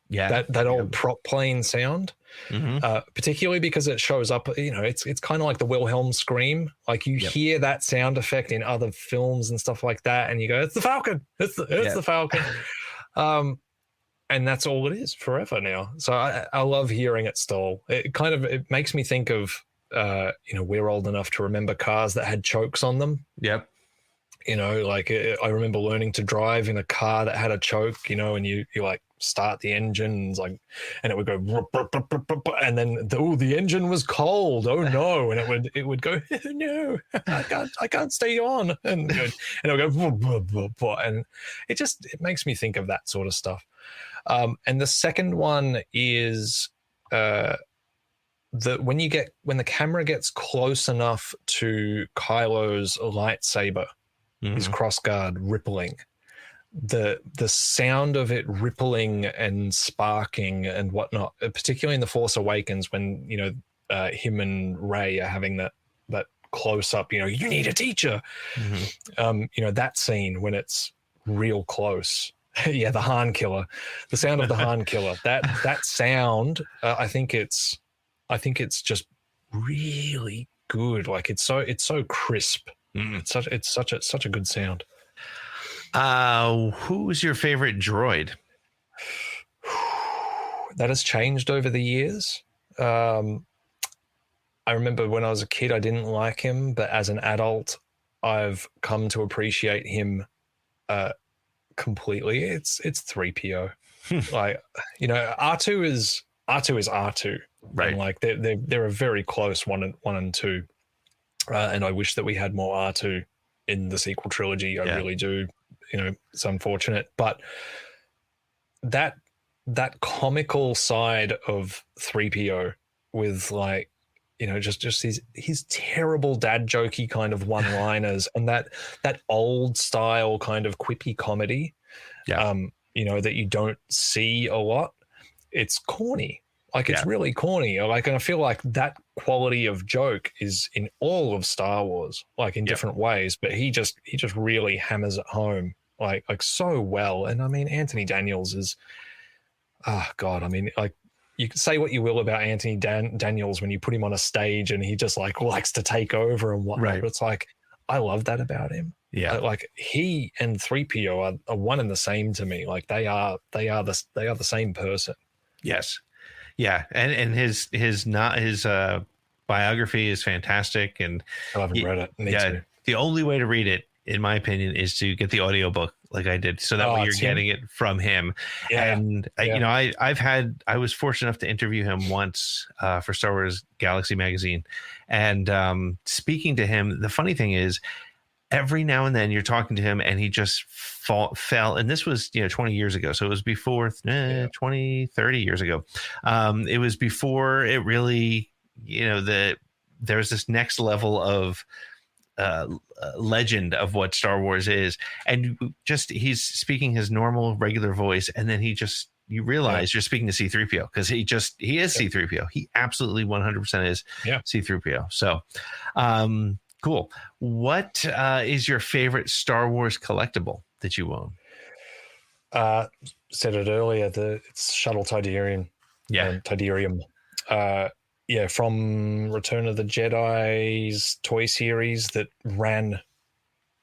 Yeah. That old prop plane sound. Mm-hmm. Particularly because it shows up, it's kind of like the Wilhelm scream. Like you hear that sound effect in other films and stuff like that, and you go, "It's the Falcon! It's the Falcon!" And that's all it is forever now. So I love hearing it stall. It makes me think of, we're old enough to remember cars that had chokes on them. Yep. I remember learning to drive in a car that had a choke, and you like start the engine and it would go, and then the engine was cold. Oh no. And it would go, oh, no, I can't stay on. And it would go, and it makes me think of that sort of stuff. And the second one is, when the camera gets close enough to Kylo's lightsaber, his crossguard rippling, the sound of it rippling and sparking and whatnot, particularly in The Force Awakens when him and Rey are having that close up, you need a teacher. That scene when it's real close. Yeah, the Han killer, the sound of the Han killer, that sound, I think it's just really good. Like it's so crisp. It's such a good sound. Who's your favorite droid? That has changed over the years. I remember when I was a kid, I didn't like him, but as an adult, I've come to appreciate him completely. It's 3PO. Like, R2 is R2, right? And like they're a very close one and two. And I wish that we had more R2 in the sequel trilogy. I really do. It's unfortunate, but that comical side of 3PO with just his terrible dad jokey kind of one-liners and that old style kind of quippy comedy, that you don't see a lot. It's corny. Like it's really corny. And I feel like that quality of joke is in all of Star Wars, like in different ways, but he just really hammers it home like so well. And I mean, Anthony Daniels is, God, I mean, like you can say what you will about Anthony Daniels when you put him on a stage and he just like likes to take over and whatnot. Right. But it's like, I love that about him. Yeah. Like he and 3PO are one and the same to me. Like they are the same person. Yes. Yeah, and his biography is fantastic, and I haven't read it. The only way to read it, in my opinion, is to get the audiobook like I did, so that way you're getting it from him. Yeah. And I was fortunate enough to interview him once for Star Wars Galaxy magazine, and speaking to him, the funny thing is, every now and then you're talking to him and he just fell. And this was, 20 years ago. So it was before 20, 30 years ago. It was before it really, there's this next level of legend of what Star Wars is. And he's speaking his normal, regular voice. And then you realize you're speaking to C-3PO because he is C-3PO. He absolutely 100% is C-3PO. So, cool. What is your favorite Star Wars collectible that you own? Said it earlier. It's Shuttle Tidarium. Yeah, Tidarium. from Return of the Jedi's toy series that ran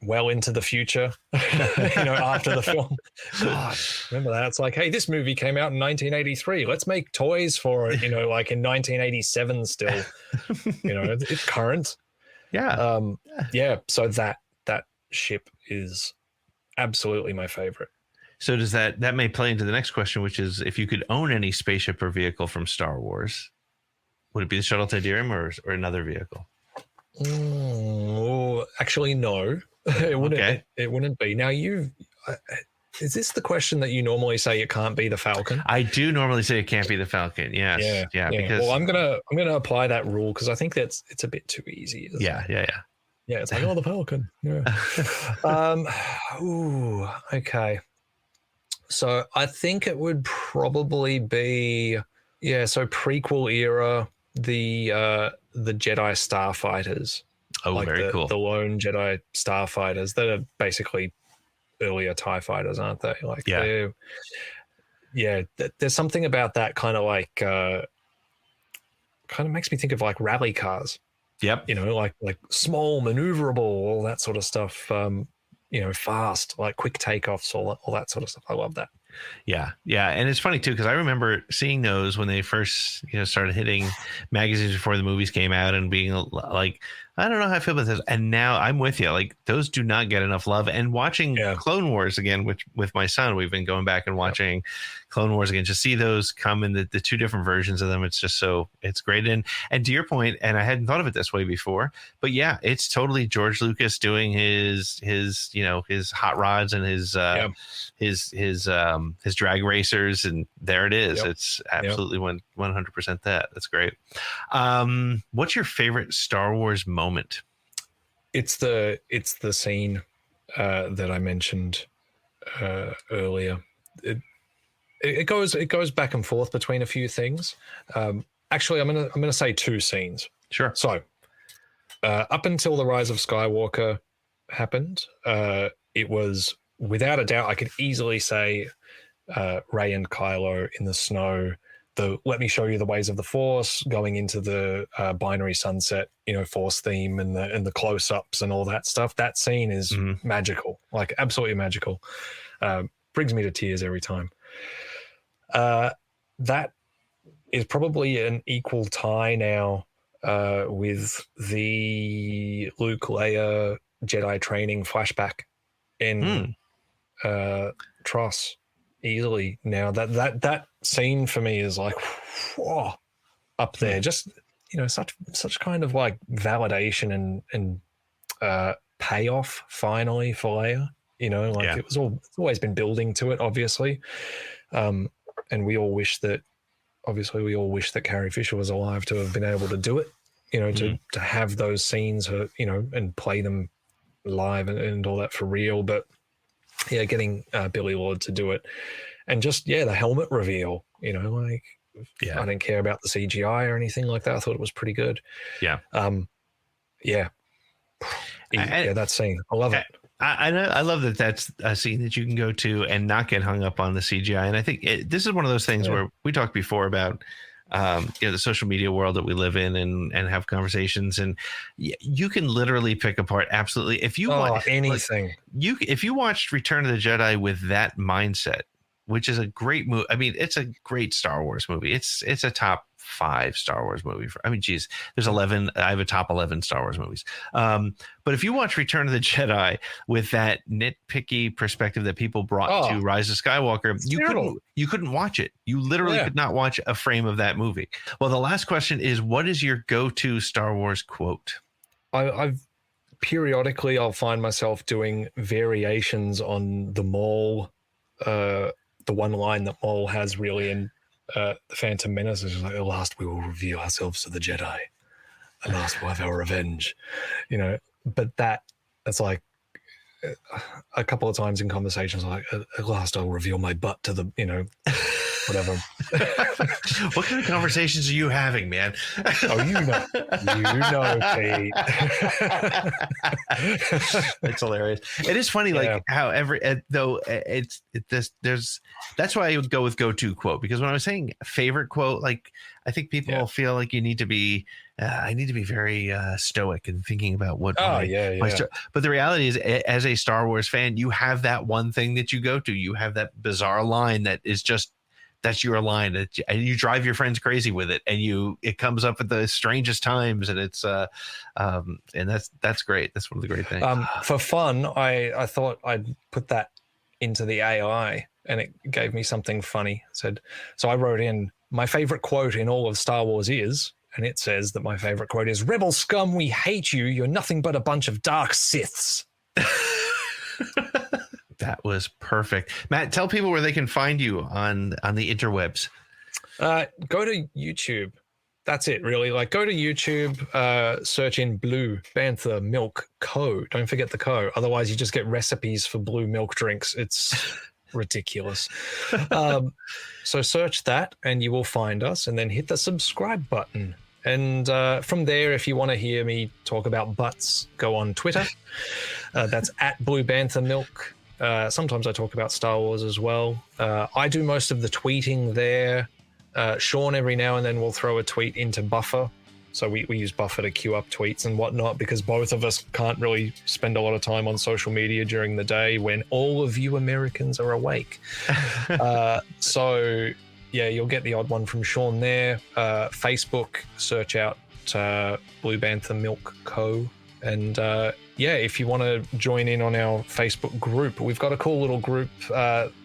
well into the future, after the film. God, remember that? It's like, hey, this movie came out in 1983. Let's make toys for it, like in 1987 still. It's current. Yeah. So that ship is absolutely my favorite. So does that may play into the next question, which is, if you could own any spaceship or vehicle from Star Wars, would it be the Shuttle Tydirium or another vehicle? Actually, no. It wouldn't. Okay. It wouldn't be. Now, is this the question that you normally say it can't be the Falcon? I do normally say it can't be the Falcon. Yes. Yeah. Because I'm gonna apply that rule because I think it's a bit too easy. Yeah. It's like, the Falcon. Yeah. Okay. So I think it would probably be so prequel era, the Jedi starfighters. Oh, like very cool. The lone Jedi starfighters that are basically earlier TIE fighters, aren't they? Like, there's something about that kind of like, kind of makes me think of like rally cars. Yep. Like small, maneuverable, all that sort of stuff. Fast, like quick takeoffs, all that sort of stuff. I love that. Yeah. And it's funny too, because I remember seeing those when they first, started hitting magazines before the movies came out and being like, I don't know how I feel about this. And now I'm with you. Like, those do not get enough love. And watching Clone Wars again with my son, we've been going back and watching Clone Wars again, to see those come in the two different versions of them. It's just it's great. And to your point, and I hadn't thought of it this way before, but yeah, it's totally George Lucas doing his hot rods and his drag racers, and there it is. It's absolutely 100% that. That's great. What's your favorite Star Wars moment? It's the scene that I mentioned earlier. It goes back and forth between a few things. Actually, I'm gonna say two scenes. Sure. So, up until the Rise of Skywalker happened, it was without a doubt, I could easily say Rey and Kylo in the snow. Let me show you the ways of the Force, going into the binary sunset, Force theme and the close-ups and all that stuff. That scene is magical, like absolutely magical. Brings me to tears every time. That is probably an equal tie now with the Luke Leia Jedi training flashback in Tross. Easily now that scene for me is like, whoa, up there. Just such kind of like validation and payoff finally for Leia. It's always been building to it, obviously, and we all wish that Carrie Fisher was alive to have been able to do it. To have those scenes, and play them live and all that for real, but. Yeah, getting Billy Lord to do it, and just the helmet reveal. I didn't care about the CGI or anything like that. I thought it was pretty good. Yeah. That scene, I love it. I love that that's a scene that you can go to and not get hung up on the CGI. And I think this is one of those things where we talked before about the social media world that we live in and have conversations, and you can literally pick apart absolutely if you want anything. If you watched Return of the Jedi with that mindset, which is a great movie. I mean, it's a great Star Wars movie. It's a top 5 Star Wars movie. There's 11. I have a top 11 Star Wars movies. But if you watch Return of the Jedi with that nitpicky perspective that people brought to Rise of Skywalker, you couldn't watch it. You literally could not watch a frame of that movie. Well, the last question is, what is your go-to Star Wars quote? I've periodically I'll find myself doing variations on the Maul, the one line that Maul has really in The Phantom Menace is like, at last we will reveal ourselves to the Jedi. At last we'll have our revenge. But that's like a couple of times in conversations, like, at last I'll reveal my butt to the, whatever. What kind of conversations are you having, man? Oh, you know, Pete. That's hilarious. It is funny, Yeah. like how that's why I would go with go-to quote, because when I was saying favorite quote, like I think people feel like you need to be I need to be very stoic and thinking about what. But the reality is, as a Star Wars fan, you have that one thing that you go to. You have that bizarre line that is just, that's your line, and you drive your friends crazy with it, and it comes up at the strangest times, and it's and that's great. That's one of the great things. For fun, I thought I'd put that into the AI, and it gave me something funny. So I wrote in, my favorite quote in all of Star Wars is, and it says that my favorite quote is, "Rebel scum, we hate you. You're nothing but a bunch of dark Siths." That was perfect. Matt, tell people where they can find you on the interwebs. Go to YouTube. That's it, really. Like, go to YouTube, search in Blue Bantha Milk Co. Don't forget the Co. Otherwise, you just get recipes for blue milk drinks. It's ridiculous. So search that and you will find us, and then hit the subscribe button. And from there, if you want to hear me talk about butts, go on Twitter. That's at Blue Bantha Milk. Sometimes I talk about Star Wars as well. I do most of the tweeting there. Sean every now and then will throw a tweet into Buffer. So we use Buffer to queue up tweets and whatnot, because both of us can't really spend a lot of time on social media during the day when all of you Americans are awake. So yeah, you'll get the odd one from Sean there. Facebook, search out Blue Bantha Milk Co. And if you want to join in on our Facebook group, we've got a cool little group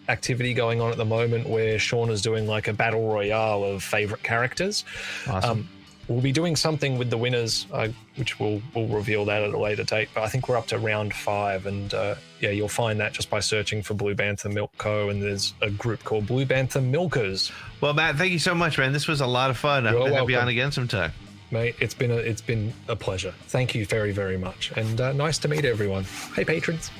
activity going on at the moment where Sean is doing like a battle royale of favorite characters. Awesome. We'll be doing something with the winners, which we'll reveal that at a later date. But I think we're up to round 5, and you'll find that just by searching for Blue Bantha Milk Co. And there's a group called Blue Bantha Milkers. Well, Matt, thank you so much, man. This was a lot of fun. I hope to have you on again sometime. Mate, it's been a pleasure. Thank you very, very much. And nice to meet everyone. Hey, patrons.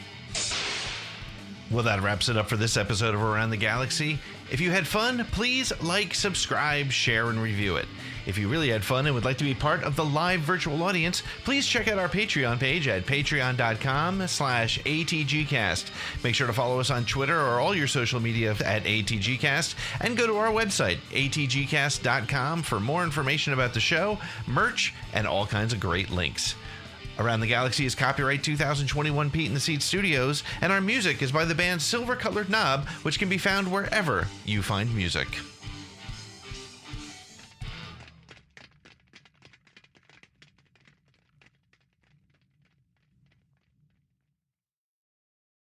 Well, that wraps it up for this episode of Around the Galaxy. If you had fun, please like, subscribe, share, and review it. If you really had fun and would like to be part of the live virtual audience, please check out our Patreon page at patreon.com/ATGcast. Make sure to follow us on Twitter or all your social media at ATGcast, and go to our website, atgcast.com, for more information about the show, merch, and all kinds of great links. Around the Galaxy is copyright 2021 Pete in the Seed Studios, and our music is by the band Silver Colored Knob, which can be found wherever you find music.